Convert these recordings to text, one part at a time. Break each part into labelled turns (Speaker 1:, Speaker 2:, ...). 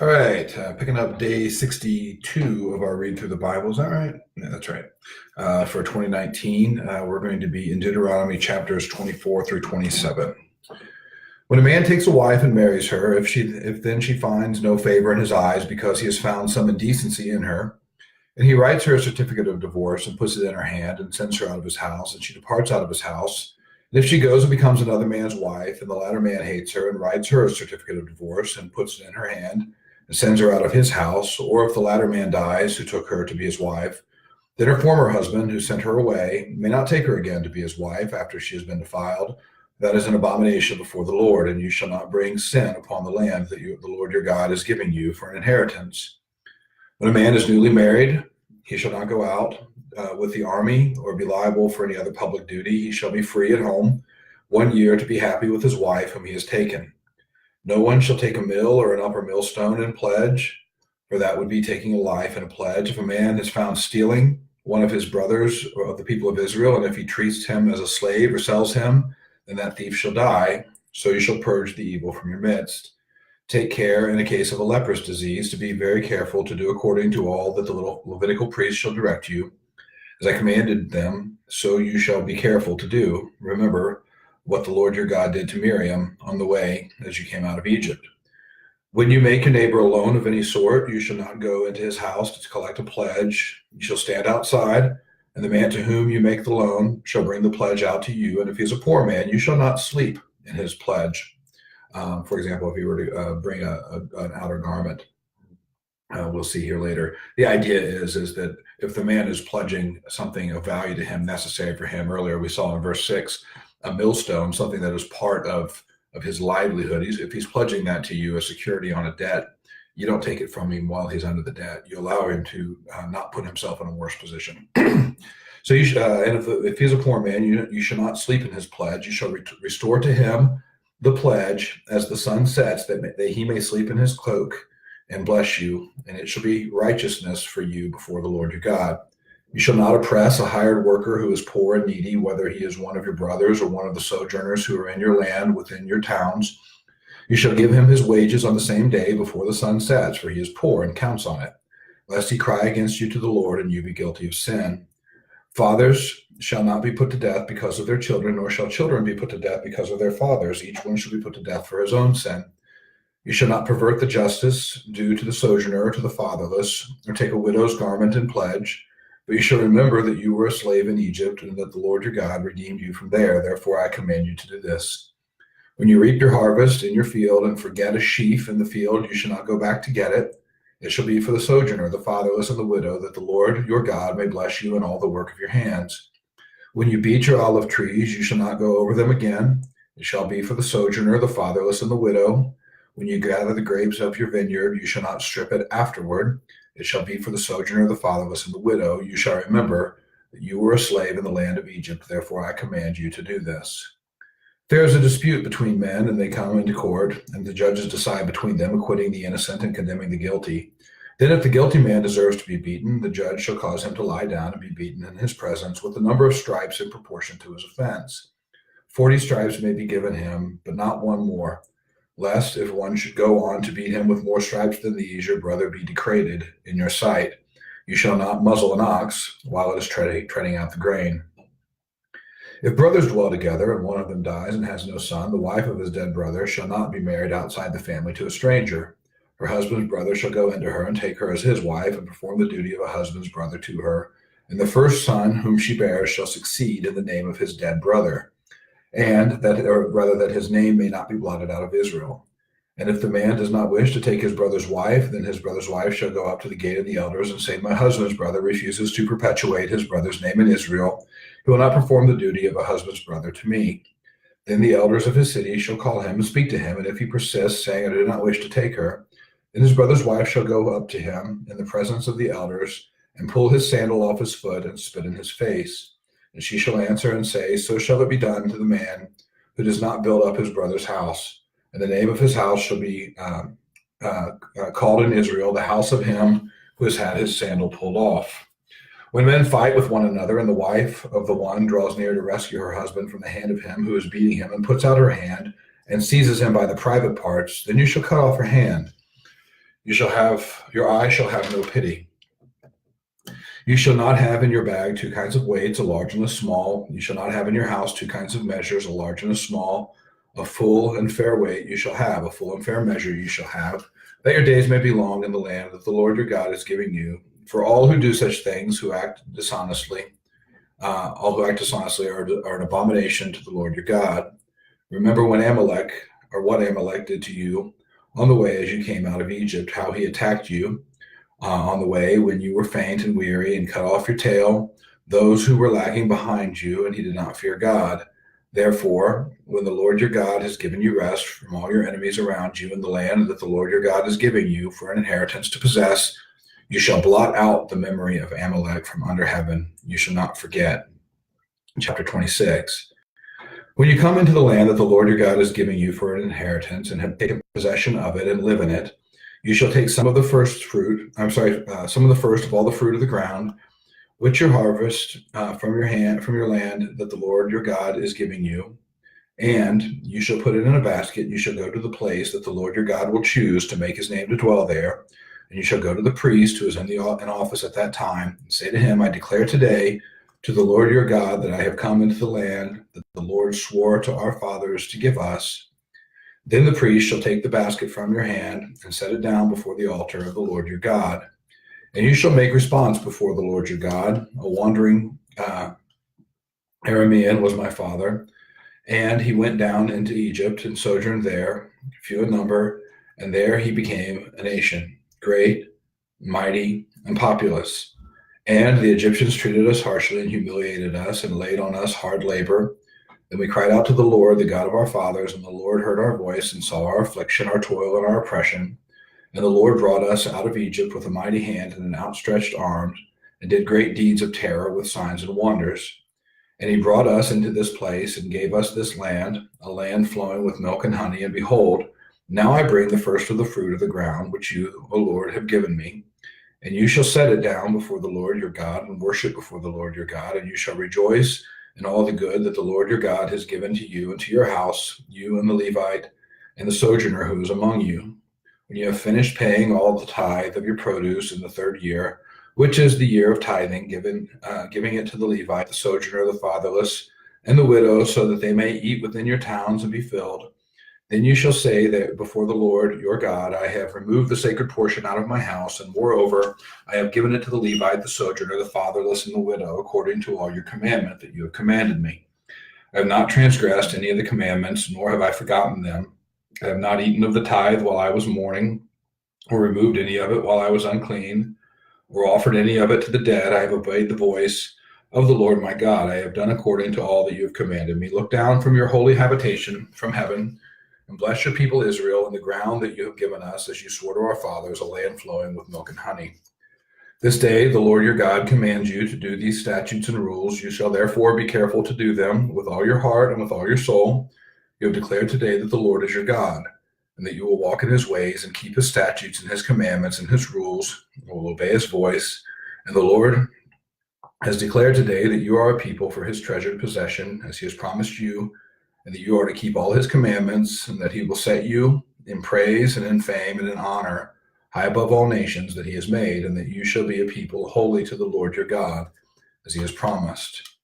Speaker 1: All right, picking up day 62 of our read through the Bible. Is that right? Yeah, that's right. For 2019, we're going to be in Deuteronomy chapters 24 through 27. When a man takes a wife and marries her, if then she finds no favor in his eyes because he has found some indecency in her, and he writes her a certificate of divorce and puts it in her hand and sends her out of his house, and she departs out of his house. And if she goes and becomes another man's wife, and the latter man hates her and writes her a certificate of divorce and puts it in her hand and sends her out of his house, or if the latter man dies who took her to be his wife, then her former husband who sent her away may not take her again to be his wife after she has been defiled. That is an abomination before the Lord, and you shall not bring sin upon the land that the Lord your God is giving you for an inheritance. When a man is newly married, he shall not go out with the army or be liable for any other public duty. He shall be free at home 1 year to be happy with his wife whom he has taken. No one shall take a mill or an upper millstone in pledge, for that would be taking a life in a pledge. If a man is found stealing one of his brothers or of the people of Israel, and if he treats him as a slave or sells him, then that thief shall die. So you shall purge the evil from your midst. Take care in a case of a leprous disease to be very careful to do according to all that the Levitical priest shall direct you. As I commanded them, so you shall be careful to do. Remember what the Lord your God did to Miriam on the way as you came out of Egypt. When you make your neighbor a loan of any sort, you shall not go into his house to collect a pledge. You shall stand outside, and the man to whom you make the loan shall bring the pledge out to you. And if he is a poor man, you shall not sleep in his pledge. For example, if he were to bring an outer garment, we'll see here later. The idea is that if the man is pledging something of value to him, necessary for him, earlier we saw in verse 6, a millstone, something that is part of his livelihood. If he's pledging that to you as security on a debt, you don't take it from him while he's under the debt. You allow him to not put himself in a worse position. So you should, and if he's a poor man, you shall not sleep in his pledge. You shall restore to him the pledge as the sun sets, that he may sleep in his cloak and bless you, and it shall be righteousness for you before the Lord your God. You shall not oppress a hired worker who is poor and needy, whether he is one of your brothers or one of the sojourners who are in your land within your towns. You shall give him his wages on the same day before the sun sets, for he is poor and counts on it, lest he cry against you to the Lord and you be guilty of sin. Fathers shall not be put to death because of their children, nor shall children be put to death because of their fathers. Each one shall be put to death for his own sin. You shall not pervert the justice due to the sojourner or to the fatherless, or take a widow's garment in pledge. But you shall remember that you were a slave in Egypt, and that the Lord your God redeemed you from there. Therefore I command you to do this. When you reap your harvest in your field and forget a sheaf in the field, you shall not go back to get it. It shall be for the sojourner, the fatherless, and the widow, that the Lord your God may bless you in all the work of your hands. When you beat your olive trees, you shall not go over them again. It shall be for the sojourner, the fatherless, and the widow. When you gather the grapes of your vineyard, you shall not strip it afterward. It shall be for the sojourner, the fatherless, and the widow. You shall remember that you were a slave in the land of Egypt. Therefore I command you to do this. If there is a dispute between men, and they come into court, and the judges decide between them, acquitting the innocent and condemning the guilty, then if the guilty man deserves to be beaten, the judge shall cause him to lie down and be beaten in his presence with the number of stripes in proportion to his offense. 40 stripes may be given him, but not one more, lest if one should go on to beat him with more stripes than these, your brother be degraded in your sight. You shall not muzzle an ox while it is treading out the grain. If brothers dwell together, and one of them dies and has no son, the wife of his dead brother shall not be married outside the family to a stranger. Her husband's brother shall go into her and take her as his wife, and perform the duty of a husband's brother to her. And the first son whom she bears shall succeed in the name of his dead brother, and that his name may not be blotted out of Israel. And if the man does not wish to take his brother's wife, then his brother's wife shall go up to the gate of the elders and say, my husband's brother refuses to perpetuate his brother's name in Israel. He will not perform the duty of a husband's brother to me. Then the elders of his city shall call him and speak to him, and if he persists, saying, I do not wish to take her, then his brother's wife shall go up to him in the presence of the elders, and pull his sandal off his foot, and spit in his face. And she shall answer and say, so shall it be done to the man who does not build up his brother's house. And the name of his house shall be called in Israel, the house of him who has had his sandal pulled off. When men fight with one another, and the wife of the one draws near to rescue her husband from the hand of him who is beating him, and puts out her hand, and seizes him by the private parts, then you shall cut off her hand. Your eye shall have no pity. You shall not have in your bag two kinds of weights, a large and a small. You shall not have in your house two kinds of measures, a large and a small. A full and fair weight you shall have, a full and fair measure you shall have, that your days may be long in the land that the Lord your God is giving you. For all who do such things, who act dishonestly, all who act dishonestly are an abomination to the Lord your God. Remember what Amalek did to you on the way as you came out of Egypt, how he attacked you on the way when you were faint and weary, and cut off your tail, those who were lagging behind you, and he did not fear God. Therefore, when the Lord your God has given you rest from all your enemies around you in the land that the Lord your God is giving you for an inheritance to possess, you shall blot out the memory of Amalek from under heaven. You shall not forget. Chapter 26. When you come into the land that the Lord your God is giving you for an inheritance and have taken possession of it and live in it, you shall take some of the first of all the fruit of the ground, which you harvest from your land that the Lord your God is giving you, and you shall put it in a basket. You shall go to the place that the Lord your God will choose to make his name to dwell there, and you shall go to the priest who is in office at that time, and say to him, I declare today to the Lord your God that I have come into the land that the Lord swore to our fathers to give us. Then the priest shall take the basket from your hand and set it down before the altar of the Lord your God. And you shall make response before the Lord your God. A wandering Aramean was my father, and he went down into Egypt and sojourned there, few in number, and there he became a nation, great, mighty, and populous. And the Egyptians treated us harshly and humiliated us and laid on us hard labor. Then we cried out to the Lord, the God of our fathers, and the Lord heard our voice and saw our affliction, our toil, and our oppression. And the Lord brought us out of Egypt with a mighty hand and an outstretched arm, and did great deeds of terror with signs and wonders. And he brought us into this place and gave us this land, a land flowing with milk and honey. And behold, now I bring the first of the fruit of the ground, which you, O Lord, have given me. And you shall set it down before the Lord your God, and worship before the Lord your God, and you shall rejoice in all the good that the Lord your God has given to you and to your house, you and the Levite and the sojourner who is among you. When you have finished paying all the tithe of your produce in the third year, which is the year of tithing, giving it to the Levite, the sojourner, the fatherless, and the widow, so that they may eat within your towns and be filled, then you shall say that before the Lord your God, I have removed the sacred portion out of my house, and moreover, I have given it to the Levite, the sojourner, the fatherless, and the widow, according to all your commandment that you have commanded me. I have not transgressed any of the commandments, nor have I forgotten them. I have not eaten of the tithe while I was mourning, or removed any of it while I was unclean, or offered any of it to the dead. I have obeyed the voice of the Lord my God. I have done according to all that you have commanded me. Look down from your holy habitation from heaven, and bless your people Israel and the ground that you have given us, as you swore to our fathers, a land flowing with milk and honey. This day the Lord your God commands you to do these statutes and rules. You shall therefore be careful to do them with all your heart and with all your soul. You have declared today that the Lord is your God, and that you will walk in his ways and keep his statutes and his commandments and his rules, and will obey his voice. And the Lord has declared today that you are a people for his treasured possession, as he has promised you, and that you are to keep all his commandments, and that he will set you in praise and in fame and in honor, high above all nations that he has made, and that you shall be a people holy to the Lord your God, as he has promised.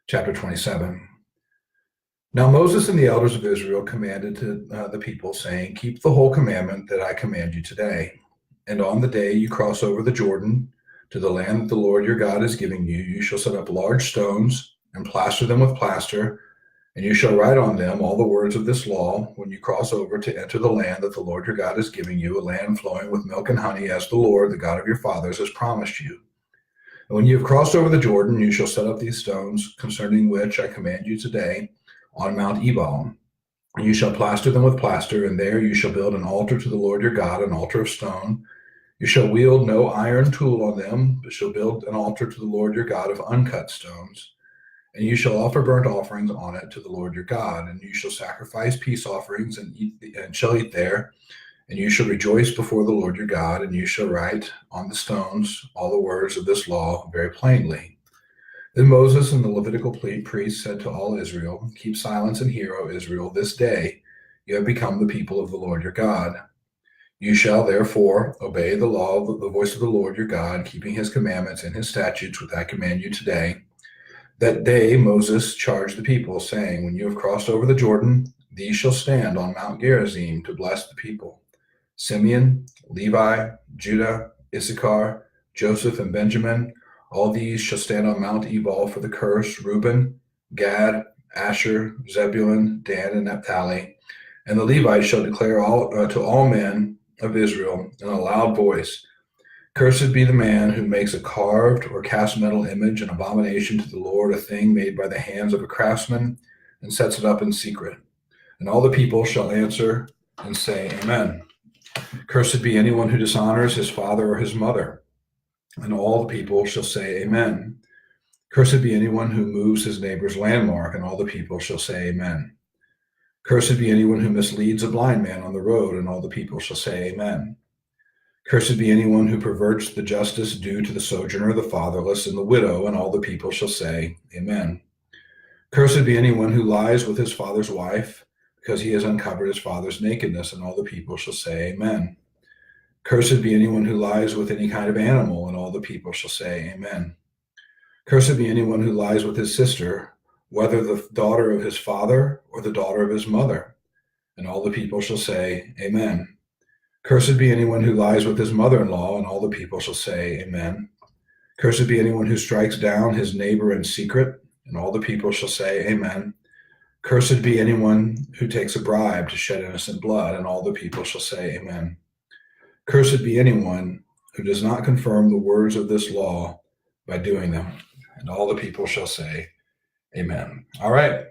Speaker 1: Chapter 27. Now Moses and the elders of Israel commanded to the people, saying, keep the whole commandment that I command you today. And on the day you cross over the Jordan to the land that the Lord your God is giving you, you shall set up large stones and plaster them with plaster, and you shall write on them all the words of this law when you cross over to enter the land that the Lord your God is giving you, a land flowing with milk and honey, as the Lord, the God of your fathers, has promised you. And when you have crossed over the Jordan, you shall set up these stones, concerning which I command you today, on Mount Ebal. And you shall plaster them with plaster, and there you shall build an altar to the Lord your God, an altar of stone. You shall wield no iron tool on them, but shall build an altar to the Lord your God of uncut stones. And you shall offer burnt offerings on it to the Lord your God, and you shall sacrifice peace offerings and shall eat there. And you shall rejoice before the Lord your God, and you shall write on the stones all the words of this law very plainly. Then Moses and the Levitical priests said to all Israel, keep silence and hear, O Israel, this day you have become the people of the Lord your God. You shall therefore obey the law, the voice of the Lord your God, keeping his commandments and his statutes, which I command you today. That day Moses charged the people, saying, when you have crossed over the Jordan, these shall stand on Mount Gerizim to bless the people. Simeon, Levi, Judah, Issachar, Joseph, and Benjamin, all these shall stand on Mount Ebal for the curse. Reuben, Gad, Asher, Zebulun, Dan, and Naphtali. And the Levites shall declare to all men of Israel in a loud voice, cursed be the man who makes a carved or cast metal image, an abomination to the Lord, a thing made by the hands of a craftsman, and sets it up in secret. And all the people shall answer and say, Amen. Cursed be anyone who dishonors his father or his mother. And all the people shall say, Amen. Cursed be anyone who moves his neighbor's landmark, and all the people shall say, Amen. Cursed be anyone who misleads a blind man on the road, and all the people shall say, Amen. Cursed be anyone who perverts the justice due to the sojourner, the fatherless, and the widow, and all the people shall say, Amen. Cursed be anyone who lies with his father's wife, because he has uncovered his father's nakedness, and all the people shall say, Amen. Cursed be anyone who lies with any kind of animal, and all the people shall say, Amen. Cursed be anyone who lies with his sister, whether the daughter of his father or the daughter of his mother, and all the people shall say, Amen. Cursed be anyone who lies with his mother-in-law, and all the people shall say, Amen. Cursed be anyone who strikes down his neighbor in secret, and all the people shall say, Amen. Cursed be anyone who takes a bribe to shed innocent blood, and all the people shall say, Amen. Cursed be anyone who does not confirm the words of this law by doing them, and all the people shall say, Amen. All right,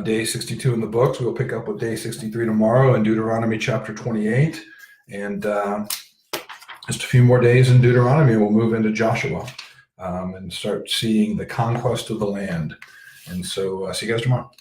Speaker 1: day 62 in the books. We'll pick up with day 63 tomorrow in Deuteronomy chapter 28. And just a few more days in Deuteronomy, we'll move into Joshua and start seeing the conquest of the land. And so see you guys tomorrow.